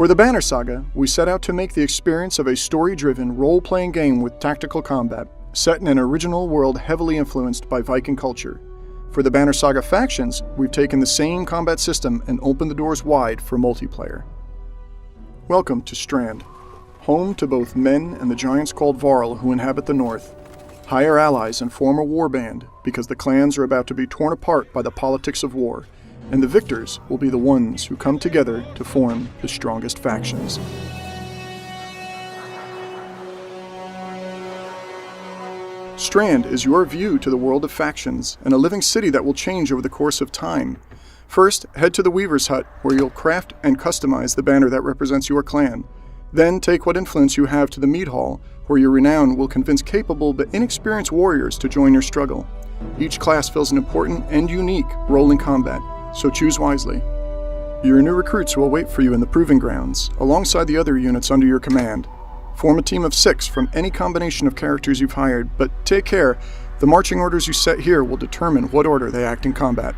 For the Banner Saga, we set out to make the experience of a story-driven, role-playing game with tactical combat, set in an original world heavily influenced by Viking culture. For the Banner Saga factions, we've taken the same combat system and opened the doors wide for multiplayer. Welcome to Strand, home to both men and the giants called Varl who inhabit the north. Hire allies and form a warband, because the clans are about to be torn apart by the politics of war, and the victors will be the ones who come together to form the strongest factions. Strand is your view to the world of factions, and a living city that will change over the course of time. First, head to the Weaver's Hut, where you'll craft and customize the banner that represents your clan. Then take what influence you have to the Mead Hall, where your renown will convince capable but inexperienced warriors to join your struggle. Each class fills an important and unique role in combat, so choose wisely. Your new recruits will wait for you in the Proving Grounds, alongside the other units under your command. Form a team of 6 from any combination of characters you've hired, but take care, the marching orders you set here will determine what order they act in combat.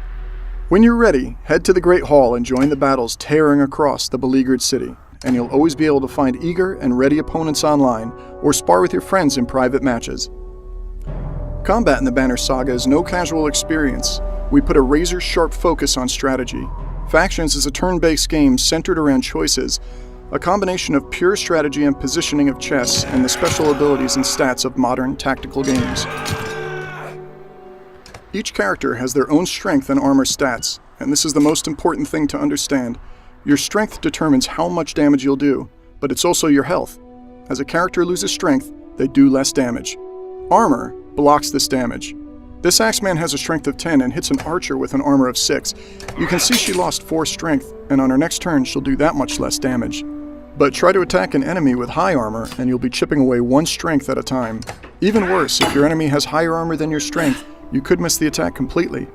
When you're ready, head to the Great Hall and join the battles tearing across the beleaguered city, and you'll always be able to find eager and ready opponents online, or spar with your friends in private matches. Combat in the Banner Saga is no casual experience. We put a razor-sharp focus on strategy. Factions is a turn-based game centered around choices, a combination of pure strategy and positioning of chess and the special abilities and stats of modern tactical games. Each character has their own strength and armor stats, and this is the most important thing to understand. Your strength determines how much damage you'll do, but it's also your health. As a character loses strength, they do less damage. Armor blocks this damage. This Axeman has a strength of 10 and hits an archer with an armor of 6. You can see she lost 4 strength, and on her next turn she'll do that much less damage. But try to attack an enemy with high armor and you'll be chipping away 1 strength at a time. Even worse, if your enemy has higher armor than your strength, you could miss the attack completely.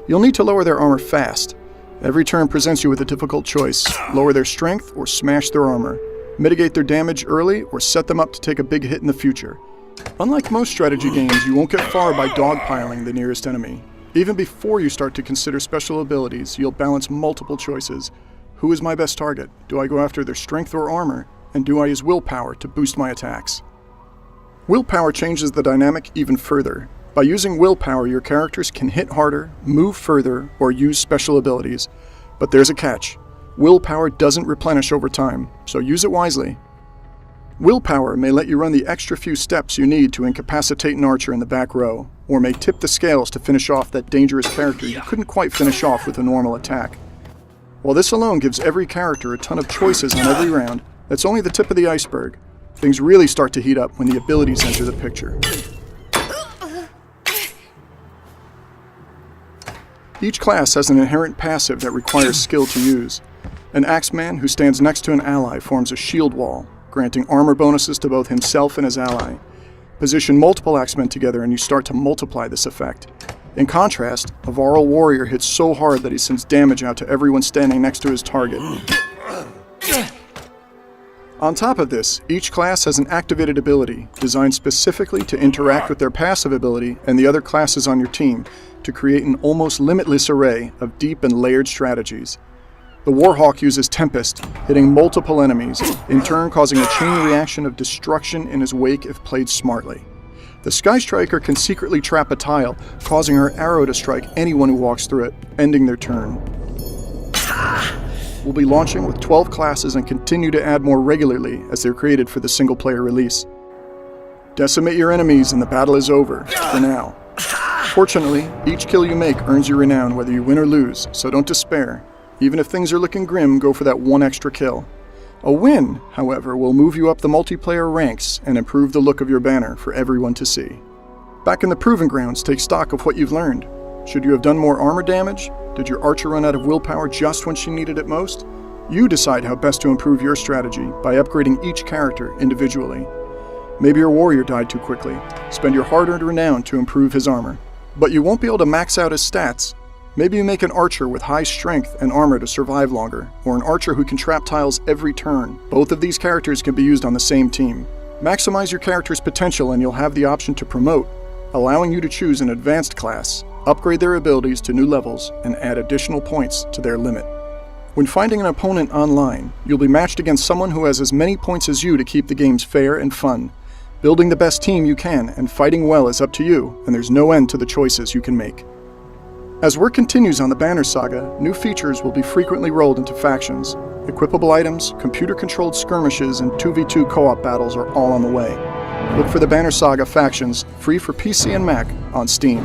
You'll need to lower their armor fast. Every turn presents you with a difficult choice: lower their strength or smash their armor, mitigate their damage early or set them up to take a big hit in the future. Unlike most strategy games, you won't get far by dogpiling the nearest enemy. Even before you start to consider special abilities, you'll balance multiple choices. Who is my best target? Do I go after their strength or armor? And do I use willpower to boost my attacks? Willpower changes the dynamic even further. By using willpower, your characters can hit harder, move further, or use special abilities. But there's a catch. Willpower doesn't replenish over time, so use it wisely. Willpower may let you run the extra few steps you need to incapacitate an archer in the back row, or may tip the scales to finish off that dangerous character you couldn't quite finish off with a normal attack. While this alone gives every character a ton of choices on every round, that's only the tip of the iceberg. Things really start to heat up when the abilities enter the picture. Each class has an inherent passive that requires skill to use. An Axeman who stands next to an ally forms a shield wall, granting armor bonuses to both himself and his ally. Position multiple Axemen together and you start to multiply this effect. In contrast, a Varl warrior hits so hard that he sends damage out to everyone standing next to his target. On top of this, each class has an activated ability, designed specifically to interact with their passive ability and the other classes on your team, to create an almost limitless array of deep and layered strategies. The Warhawk uses Tempest, hitting multiple enemies, in turn causing a chain reaction of destruction in his wake if played smartly. The Sky Striker can secretly trap a tile, causing her arrow to strike anyone who walks through it, ending their turn. We'll be launching with 12 classes and continue to add more regularly as they're created for the single-player release. Decimate your enemies and the battle is over, for now. Fortunately, each kill you make earns you renown whether you win or lose, so don't despair. Even if things are looking grim, go for that 1 extra kill. A win, however, will move you up the multiplayer ranks and improve the look of your banner for everyone to see. Back in the Proving Grounds, take stock of what you've learned. Should you have done more armor damage? Did your archer run out of willpower just when she needed it most? You decide how best to improve your strategy by upgrading each character individually. Maybe your warrior died too quickly. Spend your hard-earned renown to improve his armor. But you won't be able to max out his stats. Maybe you make an archer with high strength and armor to survive longer, or an archer who can trap tiles every turn. Both of these characters can be used on the same team. Maximize your character's potential and you'll have the option to promote, allowing you to choose an advanced class, upgrade their abilities to new levels, and add additional points to their limit. When finding an opponent online, you'll be matched against someone who has as many points as you to keep the games fair and fun. Building the best team you can and fighting well is up to you, and there's no end to the choices you can make. As work continues on the Banner Saga, new features will be frequently rolled into factions. Equipable items, computer-controlled skirmishes, and 2v2 co-op battles are all on the way. Look for the Banner Saga factions, free for PC and Mac, on Steam.